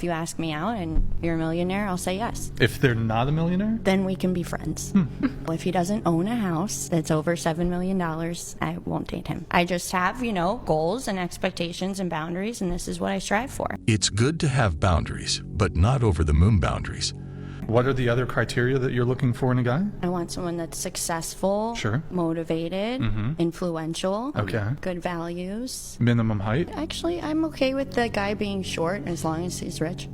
If you ask me out and you're a millionaire, I'll say yes. If they're not a millionaire? Then we can be friends. If he doesn't own a house that's over $7 million, I won't date him. I just have, goals and expectations and boundaries, and this is what I strive for. It's good to have boundaries, but not over the moon boundaries. What are the other criteria that you're looking for in a guy? I want someone that's successful, Sure, motivated, influential, okay, good values. Minimum height? Actually, I'm okay with the guy being short as long as he's rich.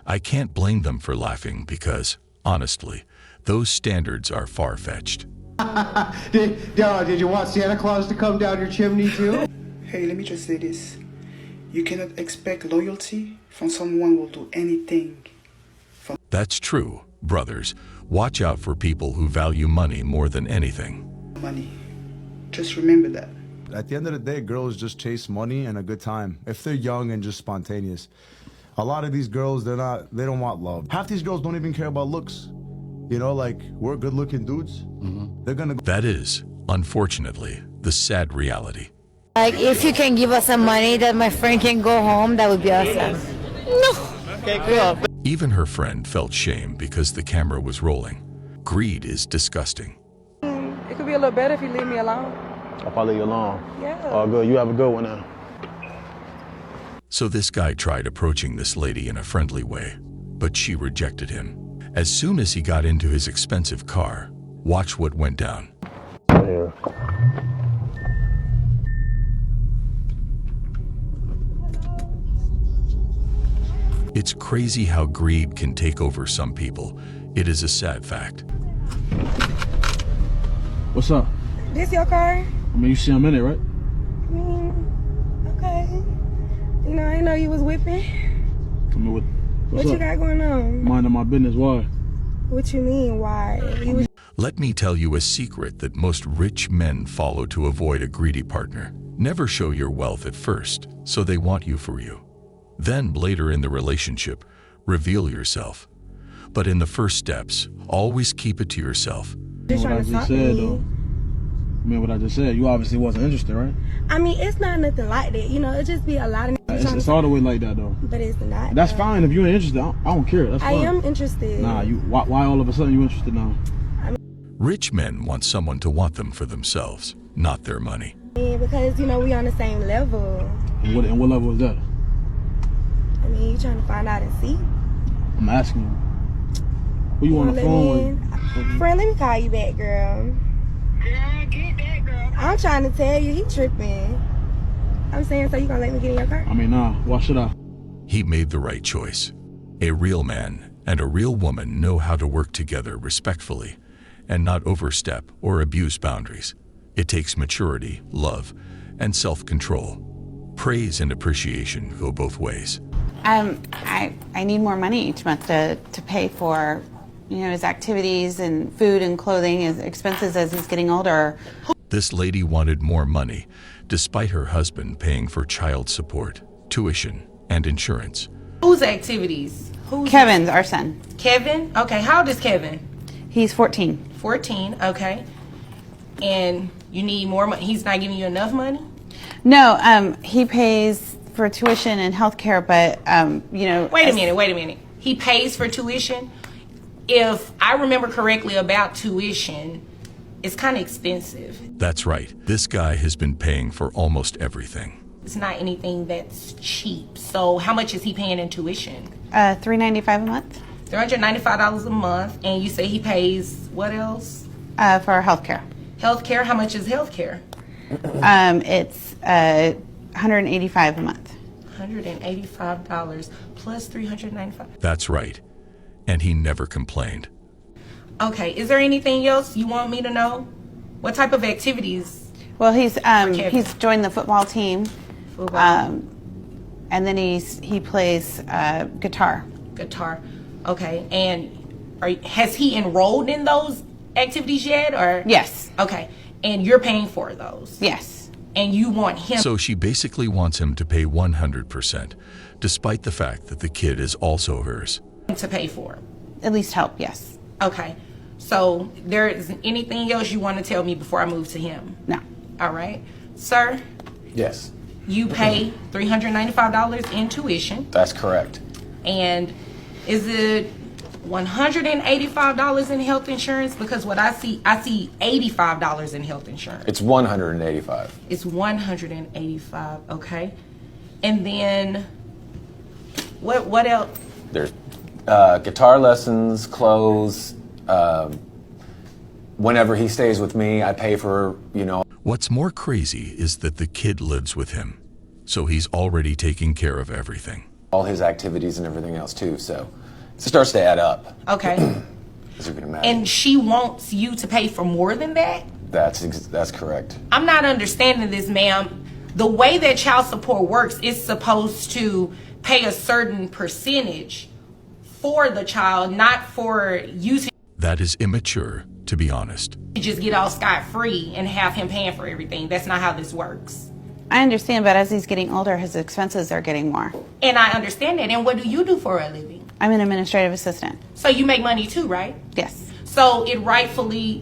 I can't blame them for laughing because, honestly, those standards are far-fetched. Did you want Santa Claus to come down your chimney too? Hey, let me just say this. You cannot expect loyalty from someone who will do anything. That's true, brothers. Watch out for people who value money more than anything. Money. Just remember that. At the end of the day, girls just chase money and a good time. If they're young and just spontaneous. A lot of these girls, they don't want love. Half these girls don't even care about looks. We're good-looking dudes. They're gonna go. That is, unfortunately, the sad reality. If you can give us some money that my friend can go home, that would be awesome. No. Okay, cool. Even her friend felt shame because the camera was rolling. Greed is disgusting. It could be a little better if you leave me alone. I'll probably leave you alone. Yeah. Oh, good. You have a good one now. So this guy tried approaching this lady in a friendly way, but she rejected him. As soon as he got into his expensive car, watch what went down. Here. It's crazy how greed can take over some people. It is a sad fact. What's up? This your car? I mean, you see I'm in it, right? Okay. I didn't know you was whipping. I mean, what's What up? you got going on? Minding my business, why? What you mean, why? You was Let me tell you a secret that most rich men follow to avoid a greedy partner. Never show your wealth at first, so they want you for you. Then, later in the relationship, reveal yourself. But in the first steps, always keep it to yourself. just What I trying to just talk to said, me. though. I mean, what I just said, you obviously wasn't interested, right? I mean, it's not nothing like that. It just be a lot of It's all the way like that, though. but it's not. That's fine if you ain't interested. I don't care. That's I fine. am interested. Nah, why all of a sudden you interested now? Rich men want someone to want them for themselves, not their money. Because, we on the same level. And what level is that? I mean, you trying to find out and see. I'm asking you. Who you on the Let phone me with? in. Friend, let me call you back, girl. Girl, get that girl. I'm trying to tell you, he tripping. I'm saying, so you gonna let me get in your car? I mean, nah, why should I? He made the right choice. A real man and a real woman know how to work together respectfully and not overstep or abuse boundaries. It takes maturity, love, and self-control. Praise and appreciation go both ways. I need more money each month to pay for, his activities and food and clothing, his expenses as he's getting older. This lady wanted more money, despite her husband paying for child support, tuition, and insurance. Whose activities? Kevin's our son. Kevin? Okay, how old is Kevin? He's 14. 14, okay. And you need more money? He's not giving you enough money? No, he pays for tuition and health care, but, Wait a minute. He pays for tuition? If I remember correctly about tuition, it's kind of expensive. That's right. This guy has been paying for almost everything. It's not anything that's cheap. So how much is he paying in tuition? $395 a month. $395 a month. And you say he pays what else? For health care. Health care? How much is health care? It's $185 a month. $185 plus $395. That's right. And he never complained. Okay, is there anything else you want me to know? What type of activities? Well, he's joined the football team. Football. And then he plays guitar. Guitar. Okay, and has he enrolled in those activities yet, or? Yes. Okay, and you're paying for those? Yes. And you want him? So she basically wants him to pay 100%, despite the fact that the kid is also hers. To pay for? At least help, yes. Okay, so there isn't anything else you want to tell me before I move to him? No. All right, sir? Yes. You pay $395 in tuition. That's correct. And is it $185 in health insurance? Because what I see $85 in health insurance. It's $185. It's $185, okay. And then what else? There's guitar lessons, clothes. Whenever he stays with me, I pay for, What's more crazy is that the kid lives with him, so he's already taking care of everything. all his activities and everything else too. So it starts to add up. Okay. As you can imagine. And she wants you to pay for more than that? That's correct. I'm not understanding this, ma'am. The way that child support works, it's supposed to pay a certain percentage for the child, not for you to That is immature, to be honest. just get all scot-free and have him paying for everything. That's not how this works. I understand, but as he's getting older, his expenses are getting more. And I understand that. And what do you do for a living? I'm an administrative assistant. So you make money too, right? Yes. So it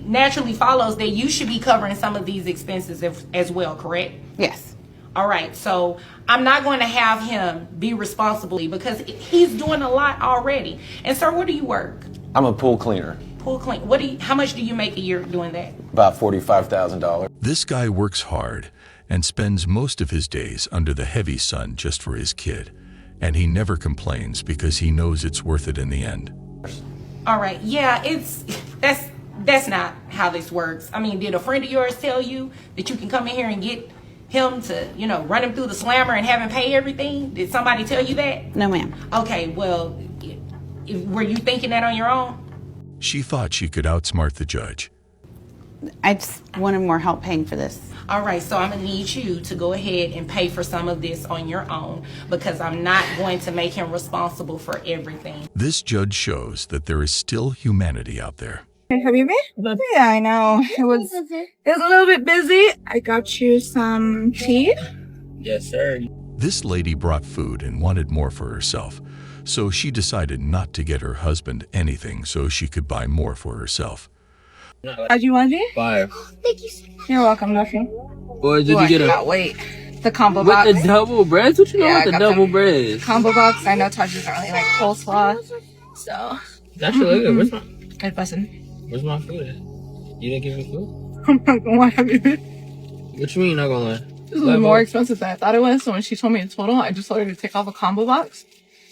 naturally follows that you should be covering some of these expenses as well, correct? Yes. All right, so I'm not going to have him be responsible because he's doing a lot already. And sir, where do you work? I'm a pool cleaner. Pool clean. How much do you make a year doing that? About $45,000. This guy works hard and spends most of his days under the heavy sun just for his kid. And he never complains because he knows it's worth it in the end. All right, yeah, that's not how this works. I mean, did a friend of yours tell you that you can come in here and get him to, run him through the slammer and have him pay everything? Did somebody tell you that? No, ma'am. Okay, well, were you thinking that on your own? She thought she could outsmart the judge. I just wanted more help paying for this. All right, so I'm gonna need you to go ahead and pay for some of this on your own because I'm not going to make him responsible for everything. This judge shows that there is still humanity out there. Have you been? Yeah, I know. It was a little bit busy. I got you some tea. Yes, sir. This lady brought food and wanted more for herself, so she decided not to get her husband anything so she could buy more for herself. How'd you want it? Fire. Thank you. You're welcome, nothing. Or did you get a... cannot wait. The combo with box. the double breads? What you know Yeah, with I the got double them. breads? Combo box. I know Tasha's not really like coleslaw. So. That should look good. Where's my... Good person. Where's my food at? You didn't give me food? I'm not gonna lie. What you mean not gonna lie? This was more expensive than I thought it was. So when she told me in total, I just told her to take off a combo box.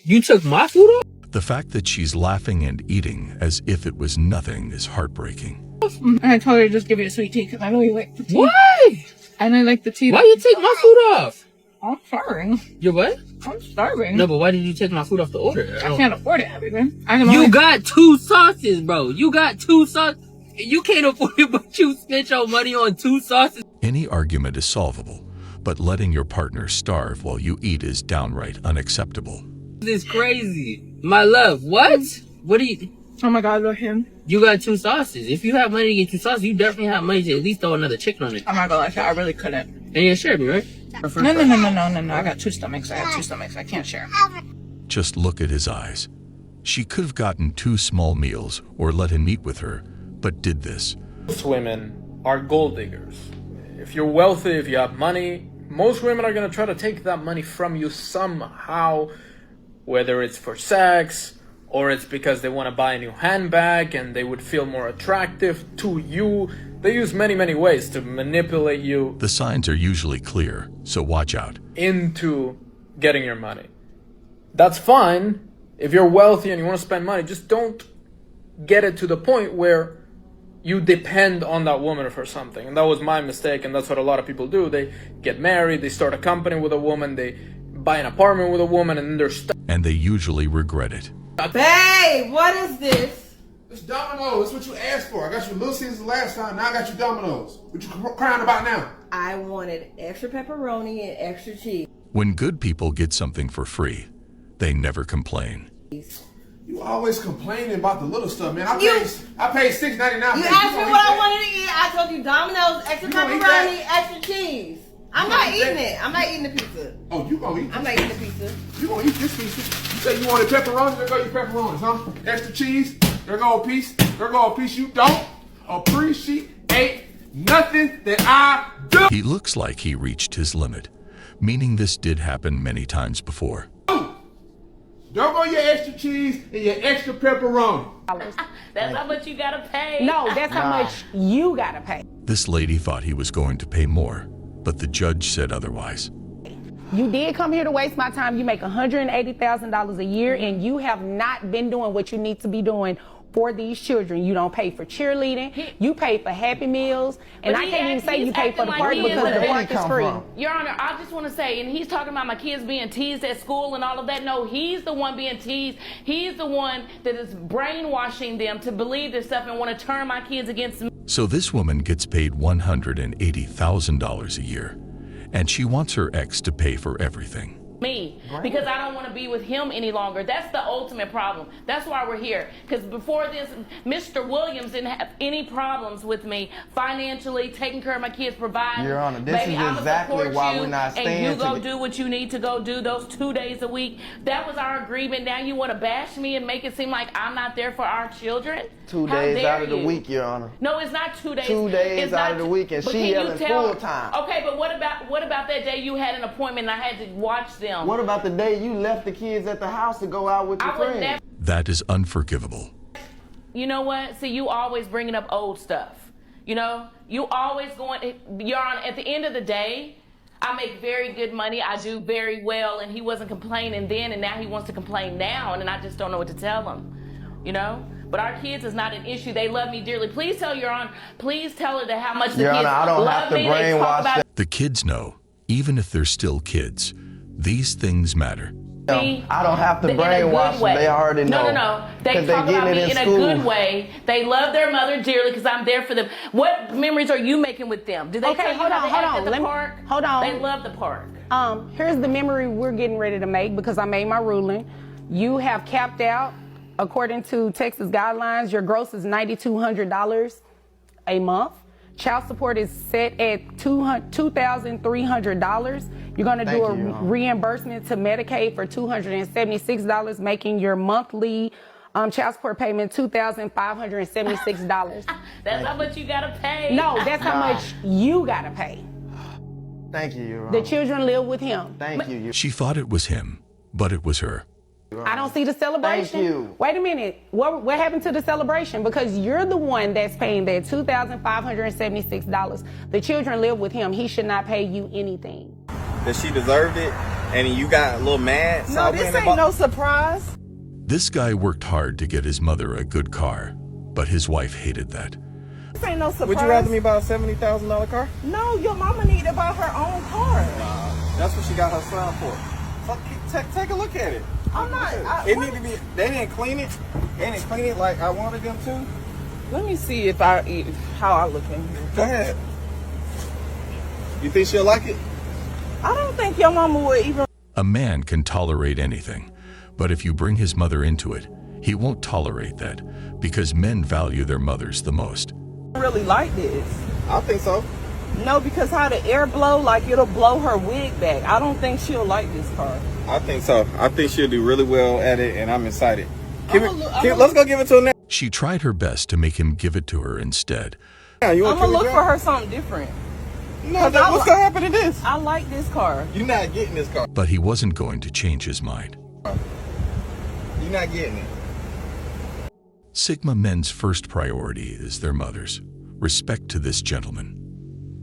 You took my food off? The fact that she's laughing and eating as if it was nothing is heartbreaking. And I told her to just give you a sweet tea because I know you like the tea. Why? And I like the tea. Why you take my food off? I'm starving. You what? I'm starving. No, but why did you take my food off the order? I can't afford it, everything. You got 2 sauces, bro. You got 2 sauces. You can't afford it, but you spent your money on 2 sauces. Any argument is solvable, but letting your partner starve while you eat is downright unacceptable. This is crazy. My love, what? What do you... Oh my God, look him. You got 2 sauces. If you have money to get 2 sauces, you definitely have money to at least throw another chicken on it. I'm not gonna lie to you, I really couldn't. And you share me, right? No. I got 2 stomachs. I have 2 stomachs. I can't share. Just look at his eyes. She could have gotten 2 small meals or let him eat with her, but did this. Most women are gold diggers. If you're wealthy, if you have money, most women are gonna try to take that money from you somehow, whether it's for sex, or it's because they want to buy a new handbag and they would feel more attractive to you. They use many, many ways to manipulate you. The signs are usually clear, so watch out. Into getting your money. That's fine. If you're wealthy and you want to spend money, just don't get it to the point where you depend on that woman for something. And that was my mistake, and that's what a lot of people do. They get married, they start a company with a woman, they buy an apartment with a woman, and then they're stuck. And they usually regret it. Hey, what is this? It's Domino's. That's what you asked for. I got you Little Caesars last time. Now I got you Domino's. What you crying about now? I wanted extra pepperoni and extra cheese. When good people get something for free, they never complain. You always complaining about the little stuff, man. I paid $6.99. You asked me what I wanted to eat. I told you Domino's, extra pepperoni, extra cheese. I'm not eating it. I'm not eating the pizza. Oh, you gonna eat this? I'm not eating the pizza. You gonna eat this pizza? You say you wanted pepperoni? There go your pepperonis, huh? Extra cheese? There go a piece. There go a piece. You don't appreciate nothing that I do. He looks like he reached his limit, meaning this did happen many times before. Don't go your extra cheese and your extra pepperoni. That's how much you gotta pay. No, that's how much you gotta pay. This lady thought he was going to pay more, but the judge said otherwise. You did come here to waste my time. You make $180,000 a year, and you have not been doing what you need to be doing for these children. You don't pay for cheerleading. You pay for Happy Meals, and I can't even say you pay for the park because the park is free. Your Honor, I just want to say, and he's talking about my kids being teased at school and all of that. No, he's the one being teased. He's the one that is brainwashing them to believe this stuff and want to turn my kids against me. So this woman gets paid $180,000 a year, and she wants her ex to pay for everything. Because I don't want to be with him any longer. That's the ultimate problem. That's why we're here. Because before this, Mr. Williams didn't have any problems with me financially, taking care of my kids, providing. Your Honor, this Baby, is I'ma exactly support why you, we're not staying and you go together. do what you need to go do those 2 days a week. That was our agreement. Now you want to bash me and make it seem like I'm not there for our children? 2 How days dare out of the you? week, Your Honor. No, it's not 2 days. 2 days It's out not of the two- week, and but she can you yelling tell- full time. Okay, but what about that day you had an appointment and I had to watch them? What about the day you left the kids at the house to go out with your I would friends? never. That is unforgivable. You know what? See, you always bringing up old stuff. You know, you always going. You're on. At the end of the day, I make very good money. I do very well, and he wasn't complaining then, and now he wants to complain now, and I just don't know what to tell him. You know. But our kids is not an issue. They love me dearly. Please tell Your Honor. Please tell her that how much the Your kids Honor, I don't love have to me. They talk brainwash about them. The kids know, even if they're still kids, these things matter. me. I don't have to in a brainwash good them. way. They already know. No. They 'Cause they talk getting about it me in in school. a good way. They love their mother dearly because I'm there for them. What memories are you making with them? Do they Okay, tell you hold how on, they hold act on. at the Let me- park? hold on. They love the park. Here's the memory we're getting ready to make because I made my ruling. You have capped out, according to Texas guidelines, your gross is $9,200 a month. Child support is set at $2,300. You're going to do a reimbursement to Medicaid for $276, making your monthly child support payment $2,576. That's how much you gotta pay. No, that's how much you gotta pay. Thank you, Your Honor. The children live with him. Thank you. She thought it was him, but it was her. I don't see the celebration. Thank you. Wait a minute. What happened to the celebration? Because you're the one that's paying that $2,576. The children live with him. He should not pay you anything. That she deserved it, and you got a little mad. No, this ain't no surprise. This guy worked hard to get his mother a good car, but his wife hated that. This ain't no surprise. Would you rather me buy a $70,000 car? No, your mama need to buy her own car. That's what she got her son for. Take a look at it. I'm not. It need to be. They didn't clean it. They didn't clean it like I wanted them to. Let me see how I look in here. Go ahead. You think she'll like it? I don't think your mama would even. A man can tolerate anything, but if you bring his mother into it, he won't tolerate that because men value their mothers the most. really like this. I think so. No, because how the air blow, like it'll blow her wig back. I don't think she'll like this car. I think so. I think she'll do really well at it, and I'm excited. Let's go give it to her now. She tried her best to make him give it to her instead. I'm gonna look for her something different. No, what's gonna happen to this? I like this car. You're not getting this car. But he wasn't going to change his mind. You're not getting it. Sigma men's first priority is their mothers. Respect to this gentleman.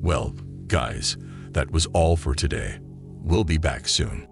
Well, guys, that was all for today. We'll be back soon.